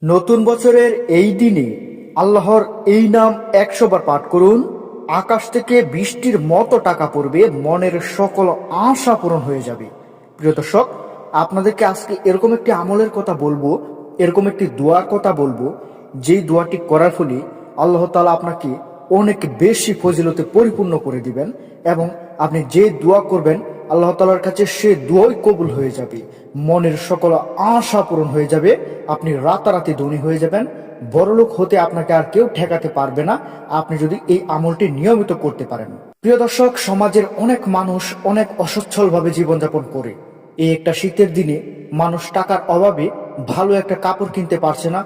নতুন বছরের এই দিনে আল্লাহর এই নাম 100 বার পাঠ করুন। আকাশ থেকে বৃষ্টির মতো টাকা পড়বে, মনের সকল আশা পূরণ হয়ে যাবে। প্রিয় দর্শক, আপনাদেরকে আজকে এরকম একটি আমলের কথা বলবো, এরকম একটি দোয়ার কথা বলবো, যেই দোয়াটি করার ফলে আল্লাহ তাআলা আপনাকে অনেক বেশি ফজিলতে পরিপূর্ণ করে দিবেন এবং আপনি যে দোয়া করবেন আল্লাহ তাআলার কাছে সে দোয়াই কবুল হয়ে যাবে, মনের সকল আশা পূরণ হয়ে যাবে, আপনি রাতারাতি ধনী হয়ে যাবেন। বড়লোক হতে আপনাকে আর কেউ ঠেকাতে পারবে না, আপনি যদি এই আমলটি নিয়মিত করতে পারেন। প্রিয় দর্শক, সমাজের অনেক মানুষ অনেক অসচ্ছলভাবে জীবনযাপন করে। এই একটা শীতের দিনে মানুষ টাকার অভাবে ভালো একটা কাপড় কিনতে পারছে না,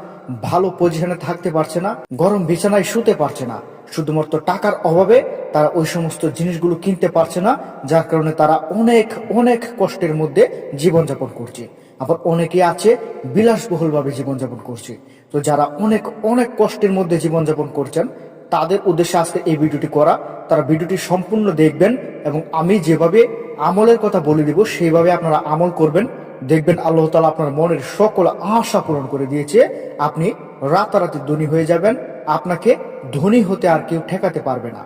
ভালো পজিশনে থাকতে পারছে না, গরম বিছানায় শুতে পারছে না। শুধুমাত্র টাকার অভাবে তারা ওই সমস্ত জিনিসগুলো কিনতে পারছে না, যার কারণে তারা অনেক অনেক কষ্টের মধ্যে জীবনযাপন করছে। আবার অনেকে আছে বিলাসবহুলভাবে জীবনযাপন করছে। তো যারা অনেক অনেক কষ্টের মধ্যে জীবনযাপন করছেন তাদের উদ্দেশ্যে আজকে এই ভিডিওটি করা। তারা ভিডিওটি সম্পূর্ণ দেখবেন এবং আমি যেভাবে আমলের কথা বলে দিব সেইভাবে আপনারা আমল করবেন। দেখবেন আল্লাহ তাআলা আপনার মনের সকল আশা পূরণ করে দিয়েছে, আপনি রাতারাতি ধনী হয়ে যাবেন। আপনাকে ধনী হতে আর কেউ ঠেকাতে পারবে না।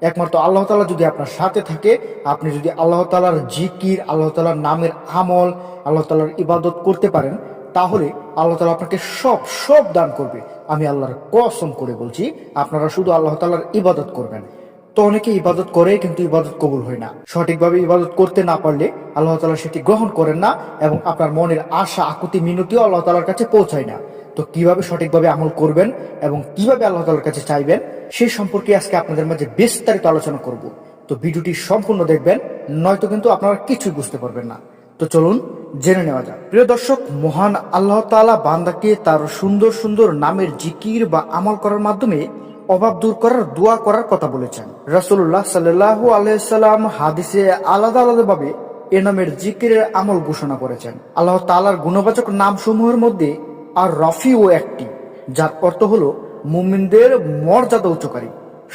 একমাত্র আল্লাহ তাআলা যদি আপনার সাথে থাকে, আপনি যদি আল্লাহ তাআলার জিকির, আল্লাহ তাআলার নামের আমল, আল্লাহ তাআলার ইবাদত করতে পারেন, তাহলে আল্লাহ তাআলা আপনাকে সব সব দান করবে। আমি আল্লাহর কসম করে বলছি, আপনারা শুধু আল্লাহ তাআলার ইবাদত করবেন। তো অনেকে ইবাদত করে কিন্তু ইবাদত কবুল হয় না। সঠিকভাবে ইবাদত করতে না পারলে আল্লাহ তাআলা সেটি গ্রহণ করেন না এবং আপনার মনের আশা আকুতি মিনতিও আল্লাহ তাআলার কাছে পৌঁছায় না। তো কিভাবে সঠিকভাবে আমল করবেন এবং কিভাবে আল্লাহ তাআলার কাছে চাইবেন সেই সম্পর্কে আজকে আপনাদের মাঝে বিস্তারিত আলোচনা করব। তো ভিডিওটি সম্পূর্ণ দেখবেন, নয়তো কিন্তু আপনারা কিছুই বুঝতে পারবেন না। তো চলুন জেনে নেওয়া যাক। প্রিয় দর্শক, মহান আল্লাহ তাআলা বান্দাকে তার সুন্দর সুন্দর নামের জিকির বা আমল করার মাধ্যমে অভাব দূর করার দোয়া করার কথা বলেছেন। রাসূলুল্লাহ সাল্লাল্লাহু আলাইহি সাল্লাম হাদিসে আলাদা আলাদা ভাবে এ নামের জিকিরের আমল ঘোষণা করেছেন। আল্লাহ তাআলার গুণবাচক নাম সমূহের মধ্যে আর রফিও একটি, যার অর্থ হলো মুমিনদের মর্যাদা উচ্চকারী।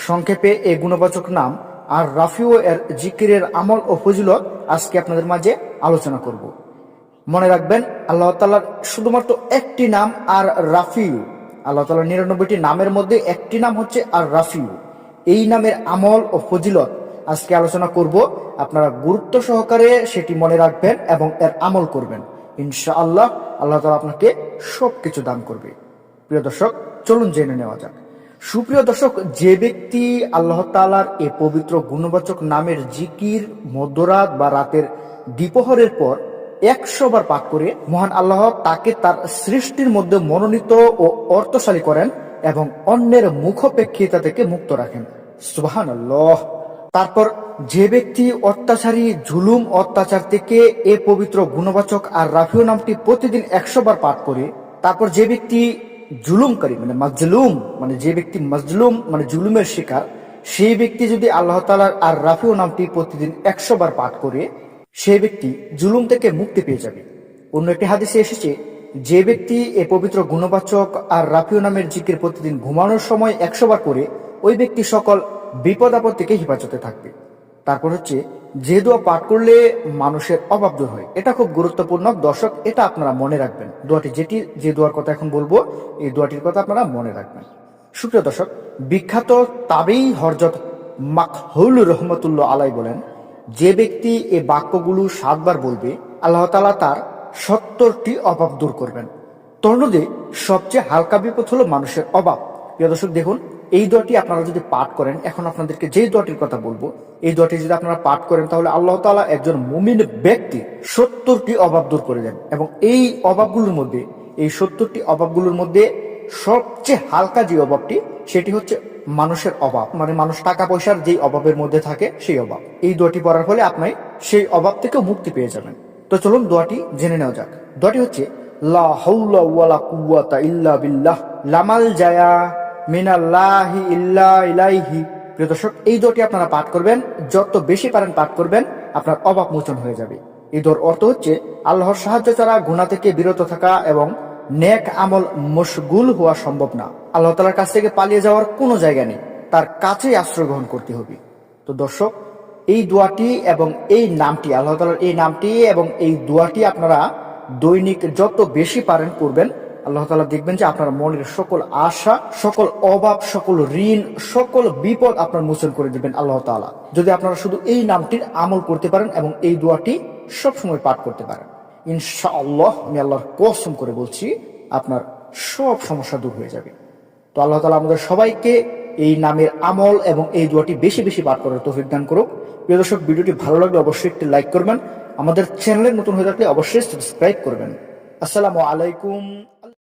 সংক্ষেপে এই গুণবাচক নাম আর রাফিও এর জিকিরের আমল ও ফজিলত আজকে আপনাদের মাঝে আলোচনা করব। মনে রাখবেন, আল্লাহ তাআলার শুধুমাত্র একটি নাম আর রাফিউ। আল্লাহ তাআলার 99টি নামের মধ্যে একটি নাম হচ্ছে আর রাফিউ। এই নামের আমল ও ফজিলত আজকে আলোচনা করব। আপনারা গুরুত্ব সহকারে সেটি মনে রাখবেন এবং এর আমল করবেন। ইনশাআল্লাহ আল্লাহ তাআলা আপনাকে সবকিছু দান করবে। প্রিয় দর্শক, চলুন জেনে নেওয়া যাক। সুপ্রিয় দর্শক, যে ব্যক্তি আল্লাহ তাআলার এই পবিত্র গুণবাচক নামের জিকির মধ্যরাত বা রাতের দ্বিপ্রহরের পর 100 বার পাঠ করে, মহান আল্লাহ তাকে তার সৃষ্টির মধ্যে মনোনীত ও অর্থশালী করেন এবং অন্যের মুখাপেক্ষিতা থেকে মুক্ত রাখেন। সুবহানাল্লাহ। তারপর যে ব্যক্তি অত্যাচারী জুলুম অত্যাচার থেকে এ পবিত্র গুণবাচক আর রাফিউ নামটি প্রতিদিন 100 বার পাঠ করে, তারপর যে ব্যক্তি জুলুমকারী মানে মাজলুম, মানে যে ব্যক্তি মাজলুম মানে জুলুমের শিকার, সেই ব্যক্তি যদি আল্লাহ তাআলার আর রাফিউ নামটি প্রতিদিন 100 বার পাঠ করে, সেই ব্যক্তি জুলুম থেকে মুক্তি পেয়ে যাবে। অন্য একটি হাদিসে এসেছে, যে ব্যক্তি এ পবিত্র গুণবাচক আর রাফিউ নামের জিকির প্রতিদিন ঘুমানোর সময় 100 বার করে, ওই ব্যক্তি সকল বিপদ আপদ থেকে হেফাজতে থাকবে। তারপর হচ্ছে, যে দোয়া পাঠ করলে মানুষের অভাব দূর হয়। এটা খুব গুরুত্বপূর্ণ দর্শক, এটা আপনারা মনে রাখবেন। দোয়াটি যে দোয়ার কথা এখন বলবো, এই দোয়াটির কথা আপনারা মনে রাখবেন। সুপ্রিয় দর্শক, বিখ্যাত তাবেঈ হযরত মাকহুল রহমাতুল্লাহ আলাই বলেন, যে ব্যক্তি এই বাক্যগুলো 7 বার বলবে, আল্লাহ তাআলা তার 70টি অভাব দূর করবেন। তোর মধ্যে সবচেয়ে হালকা বিপদ হলো মানুষের অভাব। প্রিয় দর্শক, দেখুন, এই দোয়াটি আপনারা যদি পাঠ করেন, এখন আপনাদেরকে যেই দোয়াটির কথা বলবো, এই দোয়াটি যদি আপনারা পাঠ করেন, তাহলে আল্লাহ তাআলা একজন মুমিন ব্যক্তি 70টি অভাব দূর করে দেন। এবং এই অভাবগুলোর মধ্যে, এই 70টি অভাবগুলোর মধ্যে সবচেয়ে হালকা যে অভাবটি, সেটি হচ্ছে মানুষের অভাব, মানে মানুষ টাকা পয়সার যেই অভাবের মধ্যে থাকে সেই অভাব। এই দোয়াটি পড়ার ফলে আপনি সেই অভাব থেকে মুক্তি পেয়ে যাবেন। তো চলুন দোয়াটি জেনে নেওয়া যাক। দোয়াটি হচ্ছে, লা হাওলা ওয়ালা কুওয়াতা ইল্লা বিল্লাহ, লামাল জায়া মিনাল্লাহি ইল্লা ইলাইহি। প্রিয় দর্শক, এই দোয়াটি আপনারা পাঠ করবেন, যত বেশি পারেন পাঠ করবেন, আপনার অভাব মোচন হয়ে যাবে। এই দোয়ার অর্থ হচ্ছে আল্লাহর সাহায্য ছাড়া গুনাহ থেকে বিরত থাকা এবং নেক আমল মশগুল হওয়া সম্ভব না। আল্লাহ তাআলার কাছ থেকে পালিয়ে যাওয়ার কোনো জায়গা নেই, তার কাছেই আশ্রয় গ্রহণ করতে হবে। তো দর্শক, এই দোয়াটি এবং এই নামটি, আল্লাহ তাআলার এই নামটি এবং এই দোয়াটি আপনারা দৈনিক যত বেশি পারেন করবেন, আল্লাহ তাআলা দেখবেন যে আপনার মনের সকল আশা, সকল অভাব, সকল ঋণ, সকল বিপদ আপনার মোচন করে দিবেন আল্লাহ তাআলা, যদি আপনারা শুধু এই নামটির আমল করতে পারেন এবং এই দোয়াটি সবসময় পাঠ করতে পারেন। ইনশাআল্লাহ আমি আল্লাহর কসম করে বলছি আপনার সব সমস্যা দূর হয়ে যাবে। তো আল্লাহ তাআলা আমাদের সবাইকে এই নামের আমল এবং এই দোয়াটি বেশি বেশি পাঠ করার তৌফিক দান করুক। প্রিয় দর্শক, ভিডিওটি ভালো লাগলে অবশ্যই একটি লাইক করবেন, আমাদের চ্যানেলে নতুন হয়ে থাকলে অবশ্যই সাবস্ক্রাইব করবেন। আসসালামু আলাইকুম।